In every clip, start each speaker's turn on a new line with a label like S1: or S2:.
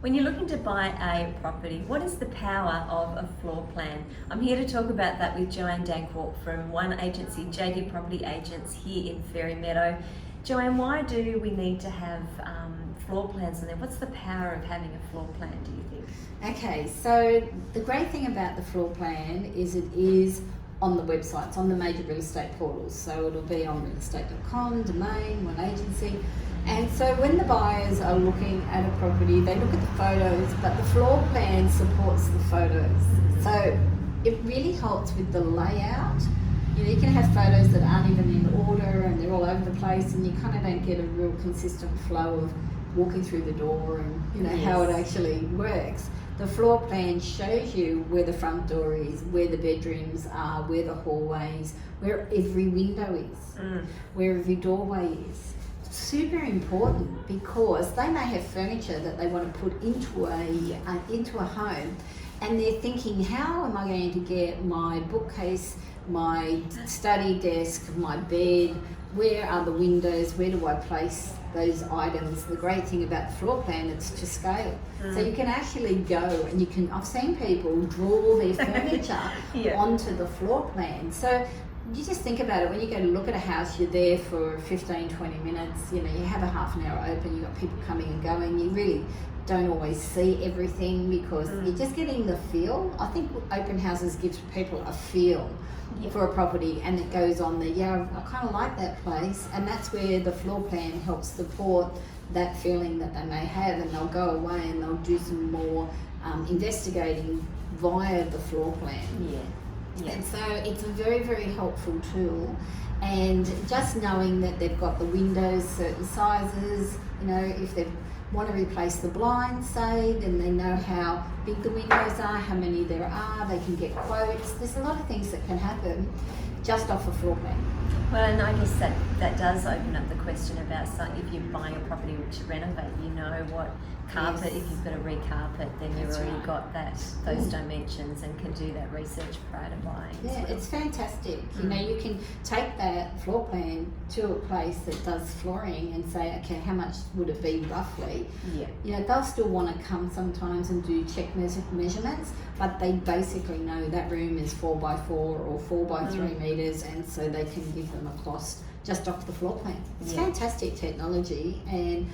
S1: When you're looking to buy a property, what is the power of a floor plan? I'm here to talk about that with Joanne Danckwardt from One Agency, JD Property Agents here in Fairy Meadow. Joanne, why do we need to have floor plans in there? What's the power of having a floor plan, do you think?
S2: Okay, so the great thing about the floor plan is it is on the websites, on the major real estate portals. So it'll be on realestate.com, Domain, One Agency. And so when the buyers are looking at a property, they look at the photos, but the floor plan supports the photos. So it really helps with the layout. You can have photos that aren't even in order and they're all over the place, and you kind of don't get a real consistent flow of walking through the door and how it actually works. The floor plan shows you where the front door is, where the bedrooms are, where the hallways, where every window is, where every doorway is. Super important, because they may have furniture that they want to put into a home, and they're thinking, how am I going to get my bookcase, my study desk, my bed, where are the windows, where do I place those items? The great thing about the floor plan, it's to scale. So you can actually go and I've seen people draw their furniture onto the floor plan. So you just think about it, when you go to look at a house, you're there for 15, 20 minutes, you have a half an hour open, you've got people coming and going, you really don't always see everything because you're just getting the feel. I think open houses gives people a feel for a property, and it goes on there, I kind of like that place, and that's where the floor plan helps support that feeling that they may have, and they'll go away and they'll do some more investigating via the floor plan. And so it's a very, very helpful tool, and just knowing that they've got the windows certain sizes, if they want to replace the blinds, say, then they know how big the windows are, how many there are, they can get quotes. There's a lot of things that can happen just off a floor plan.
S1: Well, and I guess that does open up the question about if you're buying a property to renovate, what carpet, if you've got to recarpet, then you've already got those dimensions and can do that research prior to buying.
S2: Yeah, it's fantastic. You can take that floor plan to a place that does flooring and say, okay, how much would it be roughly? They'll still want to come sometimes and do check measurements, but they basically know that room is 4x4 or 4x3 meters, and so they can give them a cost just off the floor plan. It's fantastic technology, and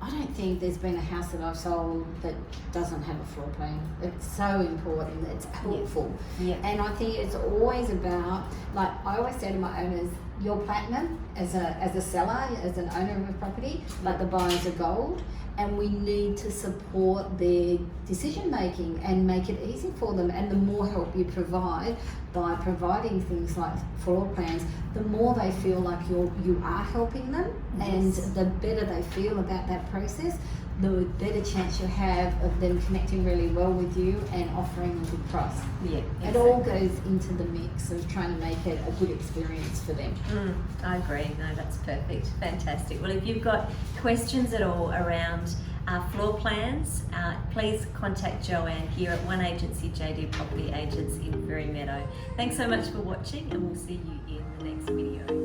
S2: I don't think there's been a house that I've sold that doesn't have a floor plan. It's so important, it's helpful. And I think it's always about, like I always say to my owners, you're platinum as a seller, as an owner of a property, but the buyers are gold, and we need to support their decision making and make it easy for them. And the more help you provide by providing things like floor plans, the more they feel like you are helping them, and the better they feel about that process, the better chance you have of them connecting really well with you and offering a good price. It all goes into the mix of trying to make it a good experience for them.
S1: I agree. No, that's perfect. Fantastic. Well, if you've got questions at all around floor plans, please contact Joanne here at One Agency, JD Property Agents in Fairy Meadow. Thanks so much for watching, and we'll see you in the next video.